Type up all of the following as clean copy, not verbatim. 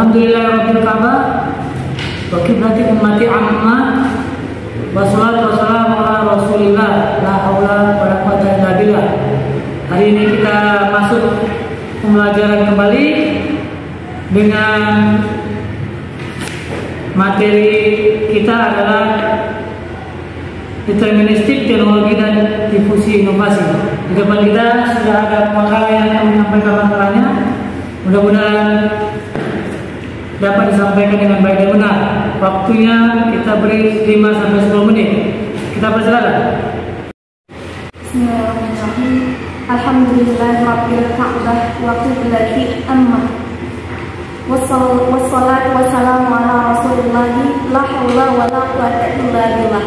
Alhamdulillahirabbil ka'bah wa qiblati ummati amma wassalatu wassalamu ala Rasulillah la haula wala quwwata illa billah. Hari ini kita masuk pembelajaran kembali dengan materi kita adalah deterministik teknologi dan difusi inovasi. Di depan kita sudah ada makalah yang akan menyampaikan makalahnya. Mudah-mudahan dapat disampaikan dengan baik dan benar. Waktunya kita beri 5-10 menit. Kita persilakan. Bismillahirrahmanirrahim. Alhamdulillahirabbil ka'bah wa qiblati amma. Wassalatu wassalamu ala Rasulillah la haula wala quwwata illa billah.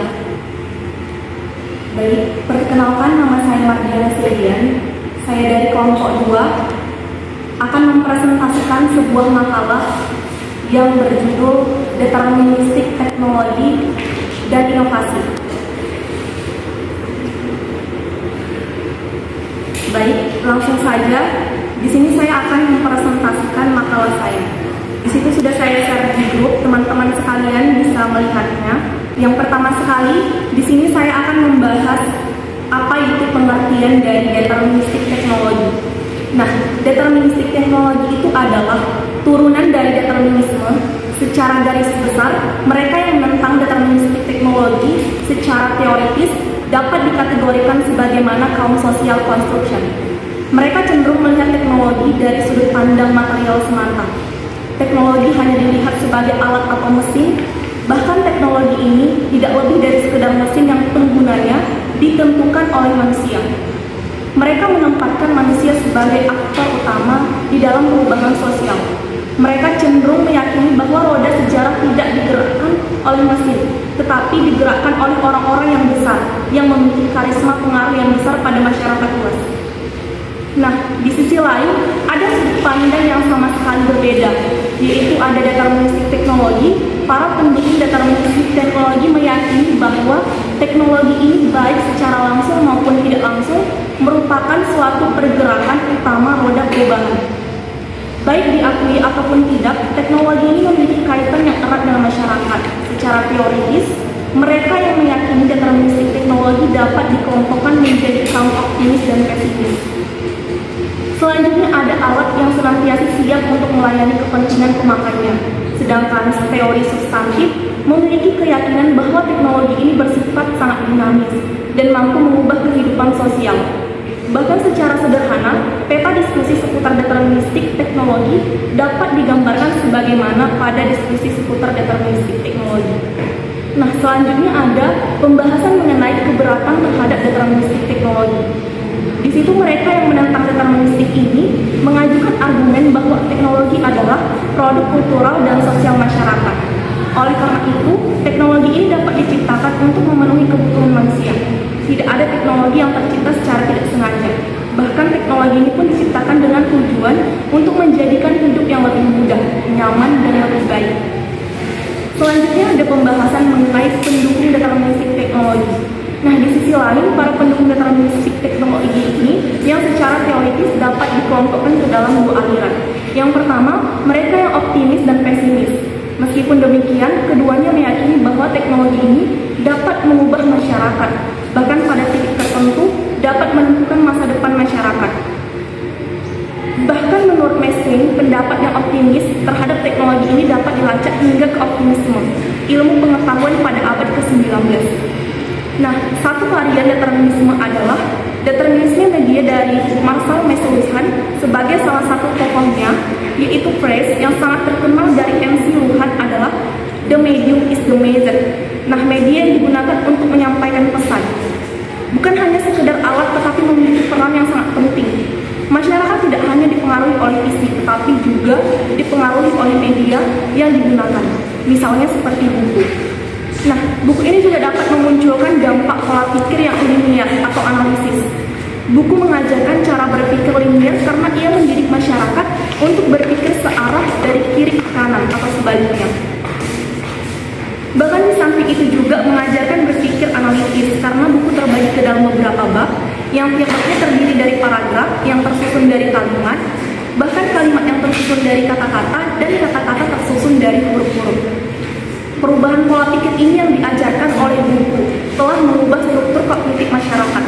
Baik, perkenalkan, nama saya Mardiana Sedian. Saya dari kelompok 2 akan mempresentasikan sebuah makalah yang berjudul Deterministik Teknologi dan Inovasi. Baik, langsung saja. Di sini saya akan mempresentasikan makalah saya. Di situ sudah saya share di grup, teman-teman sekalian bisa melihatnya. Yang pertama sekali, di sini saya akan membahas apa itu pengertian dari deterministik teknologi. Nah, deterministik teknologi itu adalah turunan dari determinisme. Secara garis besar, mereka yang menentang deterministik teknologi secara teoritis dapat dikategorikan sebagaimana kaum social construction. Mereka cenderung melihat teknologi dari sudut pandang material semata. Teknologi hanya dilihat sebagai alat atau mesin, bahkan teknologi ini tidak lebih dari sekedar mesin yang penggunanya ditentukan oleh manusia. Mereka menempatkan manusia sebagai aktor utama di dalam perubahan sosial. Mereka cenderung meyakini bahwa roda sejarah tidak digerakkan oleh mesin, tetapi digerakkan oleh orang-orang yang besar, yang memiliki karisma pengaruh yang besar pada masyarakat luas. Nah, di sisi lain, ada sudut pandang yang sama sekali berbeda, yaitu ada deterministik teknologi. Para pendukung deterministik teknologi meyakini bahwa teknologi ini baik secara langsung maupun tidak langsung merupakan suatu pergerakan utama roda perubahan. Baik diakui ataupun tidak, teknologi ini memiliki kaitan yang erat dengan masyarakat. Secara teoritis, mereka yang meyakini deterministik teknologi dapat dikelompokkan menjadi kaum optimis dan pesimis. Selanjutnya ada alat yang senantiasa siap untuk melayani kepentingan pemakainya. Sedangkan teori substantif memiliki keyakinan bahwa teknologi ini bersifat sangat dinamis dan mampu mengubah kehidupan sosial. Bahkan secara sederhana, peta diskusi seputar deterministik teknologi dapat digambarkan sebagaimana pada diskusi seputar deterministik teknologi. Nah, selanjutnya ada pembahasan mengenai keberatan terhadap deterministik teknologi. Di situ mereka yang menentang deterministik ini mengajukan argumen bahwa teknologi adalah produk kultural dan sosial masyarakat. Oleh karena itu, teknologi ini dapat diciptakan untuk memenuhi kebutuhan manusia. Tidak ada teknologi yang tercipta secara tidak sengaja. Bahkan teknologi ini pun diciptakan dengan tujuan untuk menjadikan hidup yang lebih mudah, nyaman, dan lebih baik. Selanjutnya ada pembahasan mengenai pendukung deterministik teknologi. Nah, di sisi lain, para pendukung deterministik teknologi ini yang secara teoritis dapat dikelompokkan ke dalam 2 aliran. Yang pertama, mereka yang optimis dan pesimis. Meskipun demikian, keduanya meyakini bahwa teknologi ini dapat mengubah masyarakat, bahkan pada titik tertentu dapat menentukan masa depan masyarakat. Bahkan menurut Meskin, pendapat yang optimis terhadap teknologi ini dapat dilacak hingga ke optimisme, ilmu pengetahuan pada abad ke-19. Nah, satu varian determinisme adalah determinisme media dari Marshall McLuhan sebagai salah satu tokohnya, yaitu phrase yang sangat terkenal dari MC Luhan adalah "The medium is the message". Nah, media yang digunakan untuk menyampaikan pesan bukan hanya sekedar alat, tetapi memiliki peran yang sangat penting. Masyarakat tidak hanya dipengaruhi oleh isi, tetapi juga dipengaruhi oleh media yang digunakan, misalnya seperti buku. Nah, buku ini juga dapat memunculkan dampak pola pikir yang linier atau analisis. Buku mengajarkan cara berpikir linier karena ia mendidik masyarakat untuk berpikir searah dari kiri ke kanan atau sebaliknya. Bahkan di samping itu juga mengajarkan berpikir analitis karena buku terbagi ke dalam beberapa bab yang tiap babnya terdiri dari paragraf yang tersusun dari kalimat Bahkan kalimat yang tersusun dari kata-kata dan kata-kata tersusun dari huruf-huruf. Perubahan pola pikir ini yang diajarkan oleh buku telah mengubah struktur kognitif masyarakat.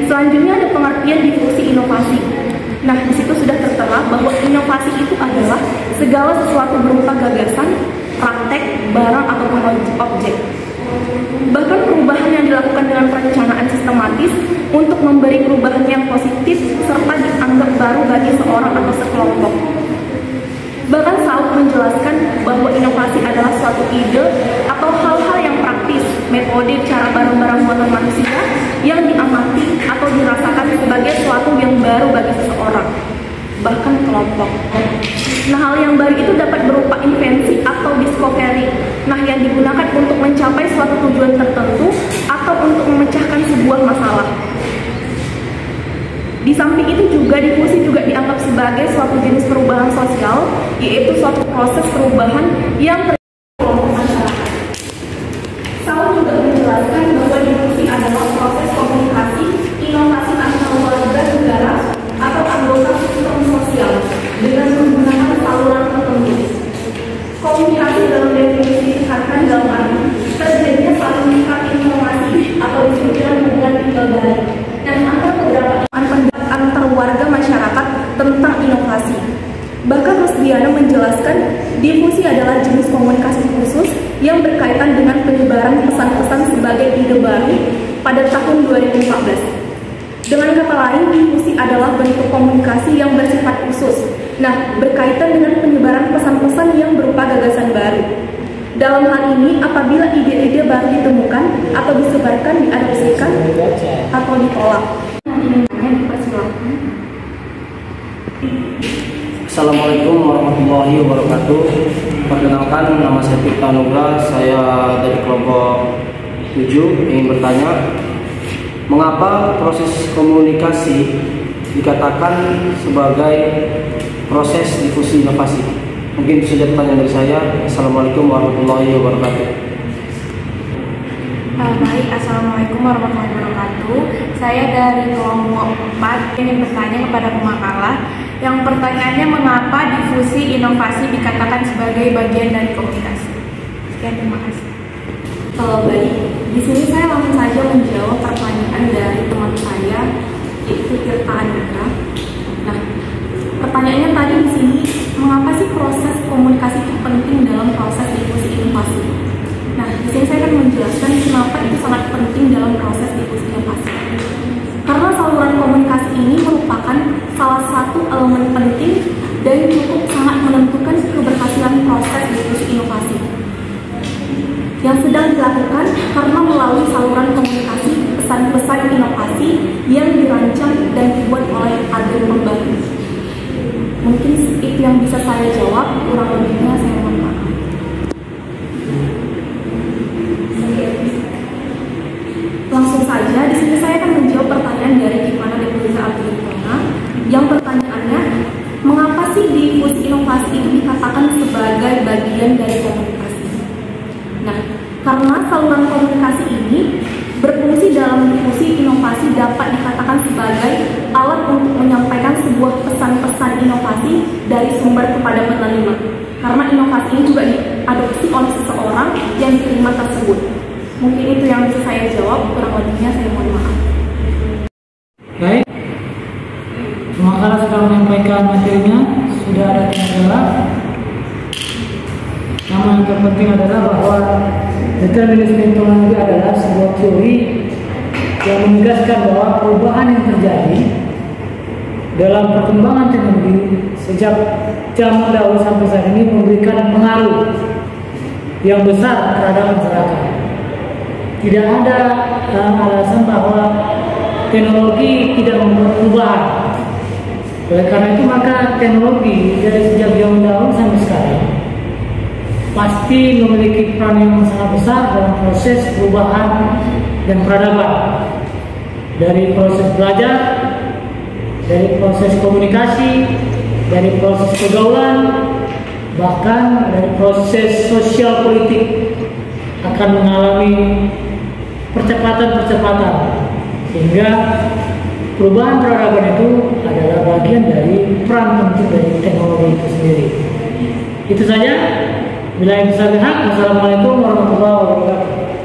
Selanjutnya ada pengertian difusi inovasi. Nah, di situ sudah tertera bahwa inovasi itu adalah segala sesuatu berupa gagasan, praktek, barang ataupun objek. Bahkan perubahan yang dilakukan dengan perencanaan sistematis untuk memberi perubahan yang positif serta dianggap baru bagi seorang atau sekelompok. Bahkan Saud menjelaskan bahwa inovasi adalah suatu ide atau hal-hal yang praktis, metode, cara barang-barang buatan manusia yang diamati atau dirasakan sebagai suatu yang baru bagi seseorang, bahkan kelompok. Nah, hal yang baru itu dapat berupa invensi atau discovery, nah yang digunakan untuk mencapai suatu tujuan tertentu atau untuk memecahkan sebuah masalah. Di samping itu juga difusi juga dianggap sebagai suatu jenis perubahan sosial, yaitu suatu proses perubahan yang terjadi di kelompok masyarakat. Saud juga menjelaskan bahwa difusi adalah proses komunikasi, inovasi antar warga negara atau anggota sistem sosial dengan menggunakan saluran tertentu. Komunikasi dalam definisi ditekankan dalam arti terjadinya saling mengikat informasi atau disebut dengan hubungan timbal balik dan antar beberapa antar warga masyarakat tentang inovasi. Bahkan Rusdiana menjelaskan difusi adalah jenis komunikasi khusus yang berkaitan dengan penyebaran pesan-pesan sebagai ide baru pada tahun 2014. Dengan kata lain, difusi adalah bentuk komunikasi yang bersifat khusus. Nah, berkaitan dengan penyebaran pesan-pesan yang berupa gagasan baru. Dalam hal ini, apabila ide-ide baru ditemukan atau disebarkan, diadopsikan atau ditolak. Assalamualaikum warahmatullahi wabarakatuh. Perkenalkan, nama saya Tirta Nugra. Saya dari kelompok 7 ingin bertanya, mengapa proses komunikasi dikatakan sebagai proses difusi inovasi? Mungkin itu saja pertanyaan dari saya. Assalamualaikum warahmatullahi wabarakatuh. Baik, Assalamualaikum warahmatullahi wabarakatuh. Saya dari kelompok 4 ingin bertanya kepada pemakalah. Yang pertanyaannya, mengapa difusi inovasi dikatakan sebagai bagian dari komunikasi? Sekian, terima kasih. Baik, di sini saya langsung saja menjawab pertanyaan dari teman saya, yaitu Tirta Nugra. Nah, pertanyaannya tadi di sini, mengapa sih proses komunikasi itu penting dalam proses difusi inovasi? Nah, di sini saya akan menjelaskan kenapa itu sangat penting dalam proses difusi inovasi. Karena saluran komunikasi ini merupakan salah satu elemen penting dan cukup sangat menentukan keberhasilan proses difusi inovasi yang sedang dilakukan, karena melalui saluran komunikasi pesan-pesan inovasi yang dirancang dan dibuat oleh agen pembantu. Mungkin itu yang bisa saya jawab, kurang lebihnya saya mohon maaf. Langsung saja, di sini saya akan menjawab pertanyaan dari Gimana Deputiza Abdullah. Yang pertanyaannya, mengapa sih difusi inovasi itu dikatakan sebagai bagian dari komunikasi? Nah, karena saluran komunikasi ini berfungsi dalam difusi inovasi dapat dikatakan sebagai alat untuk menyampaikan sebuah pesan-pesan inovasi dari sumber kepada penerima. Karena inovasi ini juga diadopsi oleh seseorang yang diterima tersebut. Mungkin itu yang bisa saya jawab, kurang lebihnya saya mohon maaf. Baik, pemakalah sudah menyampaikan materinya, sudah ada kendala. Namun yang terpenting adalah bahwa determinisme teknologi adalah sebuah teori yang menegaskan bahwa perubahan yang terjadi dalam perkembangan teknologi sejak zaman dahulu sampai saat ini memberikan pengaruh yang besar terhadap masyarakat. Tidak ada alasan bahwa teknologi tidak membuat perubahan. Oleh karena itu maka teknologi dari sejak zaman dahulu sampai sekarang pasti memiliki peran yang sangat besar dalam proses perubahan dan peradaban. Dari proses belajar, dari proses komunikasi, dari proses pergaulan, bahkan dari proses sosial politik akan mengalami percepatan-percepatan, sehingga perubahan peradaban itu adalah bagian dari peran penting dari teknologi itu sendiri. Itu saja. Bila yang bisa lihat, wassalamualaikum warahmatullahi wabarakatuh.